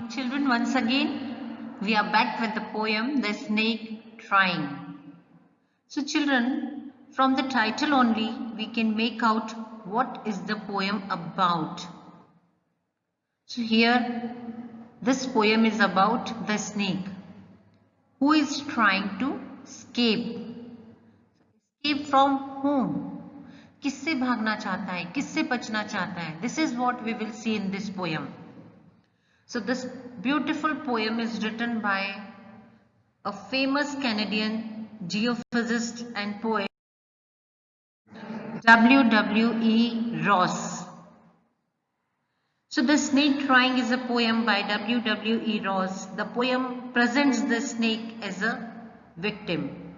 Children, once again we are back with the poem The Snake Trying. So children, from the title only we can make out what is the poem about. So here this poem is about the snake who is trying to escape. Escape from whom? किससे भागना चाहता है, किससे बचना चाहता है? This is what we will see in this poem. So this beautiful poem is written by a famous Canadian geophysicist and poet W.W.E. Ross. So the Snake Trying is a poem by W.W.E. Ross. The poem presents the snake as a victim.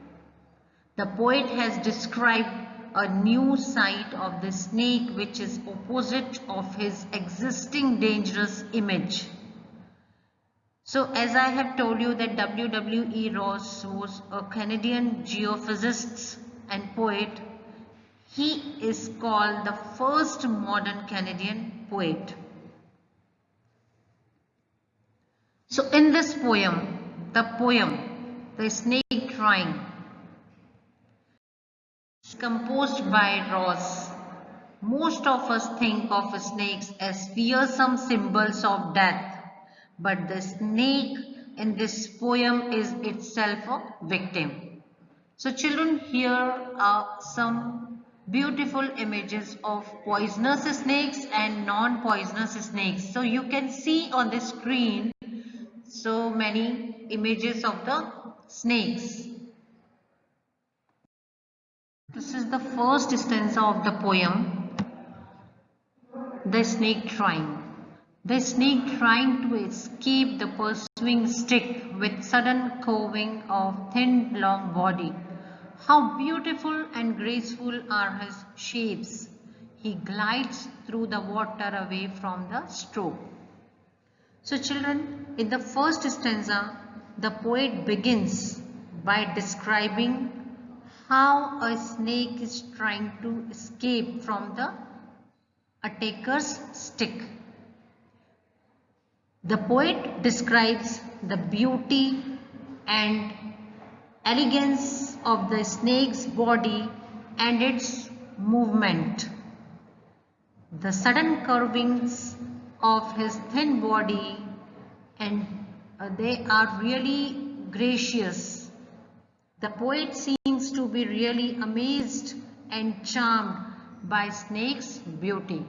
The poet has described a new side of the snake which is opposite of his existing dangerous image. So as I have told you that W.W.E. Ross was a Canadian geophysicist and poet. He is called the first modern Canadian poet. So in this poem, The Snake Trying, is composed by Ross. Most of us think of snakes as fearsome symbols of death. But the snake in this poem is itself a victim. So children, here are some beautiful images of poisonous snakes and non-poisonous snakes. So you can see on the screen so many images of the snakes. This is the first stanza of the poem, The Snake Trying. The snake trying to escape the pursuing stick with sudden curving of thin long body. How beautiful and graceful are his shapes. He glides through the water away from the stroke. So children, in the first stanza, the poet begins by describing how a snake is trying to escape from the attacker's stick. The poet describes the beauty and elegance of the snake's body and its movement. The sudden curvings of his thin body, and they are really gracious. The poet seems to be really amazed and charmed by snake's beauty.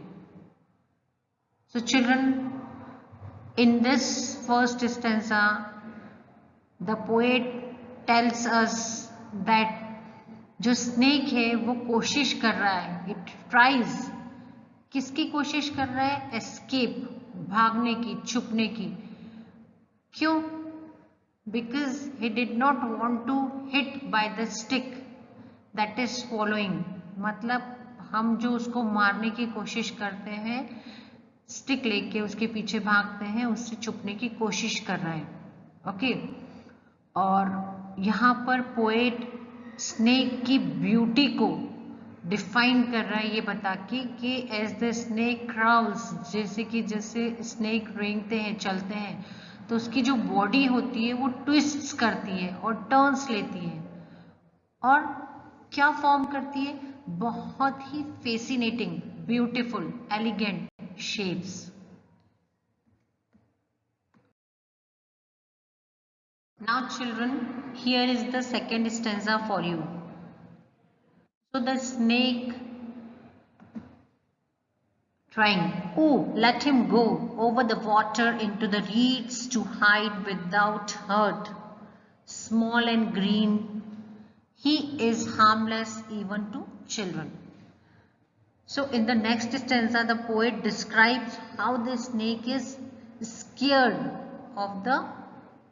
So children, in this first stanza, the poet tells us that जो snake है वो कोशिश कर रहा है, it tries. किसकी कोशिश कर रहा है? Escape, भागने की, छुपने की. क्यों? Because he did not want to hit by the stick that is following. मतलब हम जो उसको मारने की कोशिश करते हैं, स्टिक लेके उसके पीछे भागते हैं, उससे छुपने की कोशिश कर रहे हैं. ओके. और यहाँ पर पोएट स्नेक की ब्यूटी को डिफाइन कर रहा है ये बता के कि एज द स्नेक क्राउल्स, जैसे स्नेक रेंगते हैं, चलते हैं, तो उसकी जो बॉडी होती है वो ट्विस्ट्स करती है और टर्न्स लेती है और क्या फॉर्म करती है? बहुत ही fascinating, beautiful, elegant shapes. Now children, here is the second stanza for you. So the snake trying, oh, let him go over the water into the reeds to hide without hurt. Small and green, he is harmless even to children. So in the next stanza, the poet describes how the snake is scared of the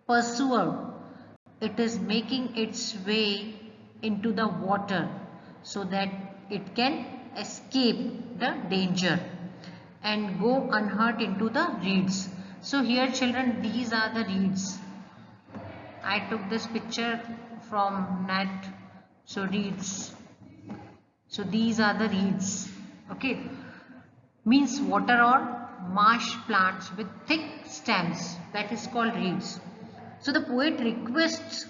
pursuer. It is making its way into the water so that it can escape the danger and go unhurt into the reeds. So here children, these are the reeds. I took this picture from net. So reeds. So these are the reeds. Okay, means water or marsh plants with thick stems, that is called reeds. So the poet requests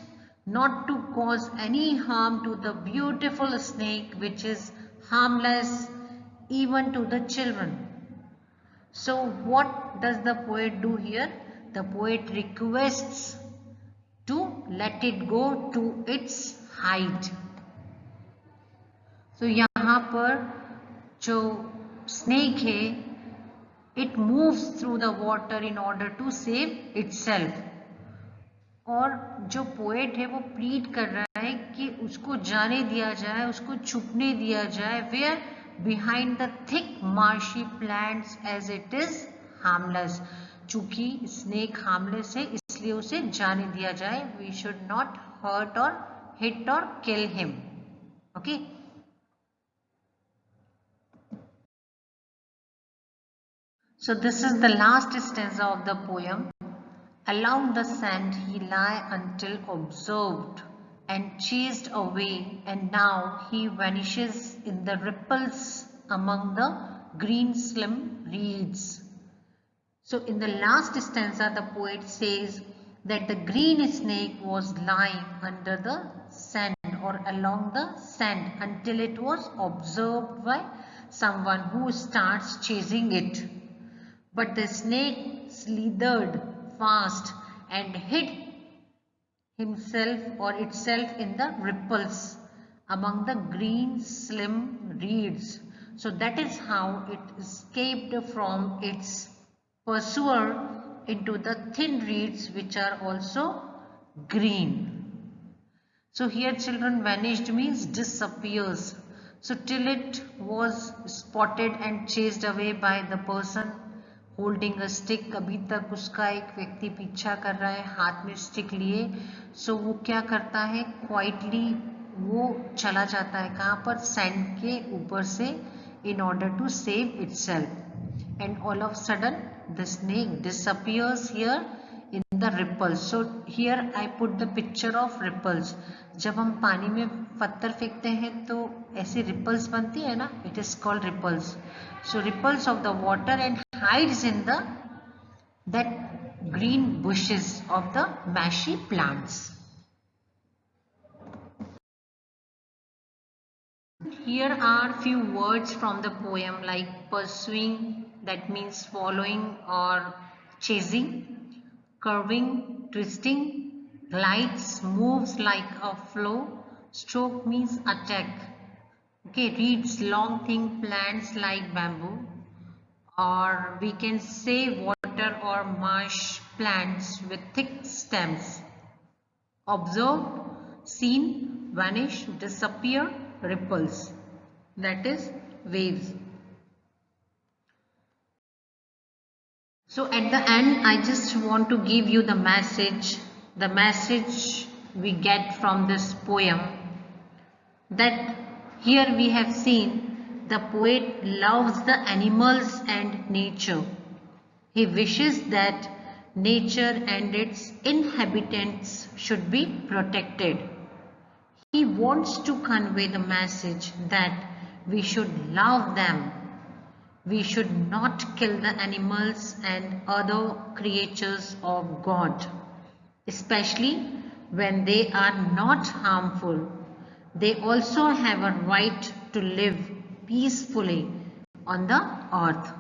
not to cause any harm to the beautiful snake, which is harmless even to the children. So what does the poet do here? The poet requests to let it go to its height. So यहाँ पर जो snake है, it moves through the water in order to save itself. और जो poet है वो plead कर रहा है कि उसको जाने दिया जाए, उसको छुपने दिया जाए, where behind the thick marshy plants as it is harmless. चूंकि स्नेक हार्मलेस है इसलिए उसे जाने दिया जाए. We should not hurt or hit or kill him. Okay. So this is the last stanza of the poem. Along the sand he lay until observed and chased away, and now he vanishes in the ripples among the green slim reeds. So in the last stanza the poet says that the green snake was lying under the sand or along the sand until it was observed by someone who starts chasing it. But the snake slithered fast and hid himself or itself in the ripples among the green slim reeds. So that is how it escaped from its pursuer into the thin reeds which are also green. So here children, vanished means disappears. So till it was spotted and chased away by the person holding a stick. अभी तक उसका एक व्यक्ति पीछा कर रहा है हाथ में स्टिक लिए. सो वो क्या करता है, क्वाइटली वो चला जाता है कहाँ पर, सैंड के ऊपर से, in order to save itself. And all of sudden the snake disappears here in the ripples. So here I put the picture of ripples. जब हम पानी में पत्थर फेंकते हैं तो ऐसे रिपल्स बनती है ना, it is called ripples. So ripples of the water and hides in that green bushes of the mashy plants. Here are few words from the poem like pursuing, that means following or chasing, curving, twisting, glides, moves like a flow, stroke means attack. Okay, reeds, long thin plants like bamboo, or we can say water or marsh plants with thick stems. Observe, seen, vanish, disappear, ripples, that is waves. So at the end I just want to give you the message we get from this poem, that here we have seen the poet loves the animals and nature. He wishes that nature and its inhabitants should be protected. He wants to convey the message that we should love them. We should not kill the animals and other creatures of God, especially when they are not harmful. They also have a right to live peacefully on the earth.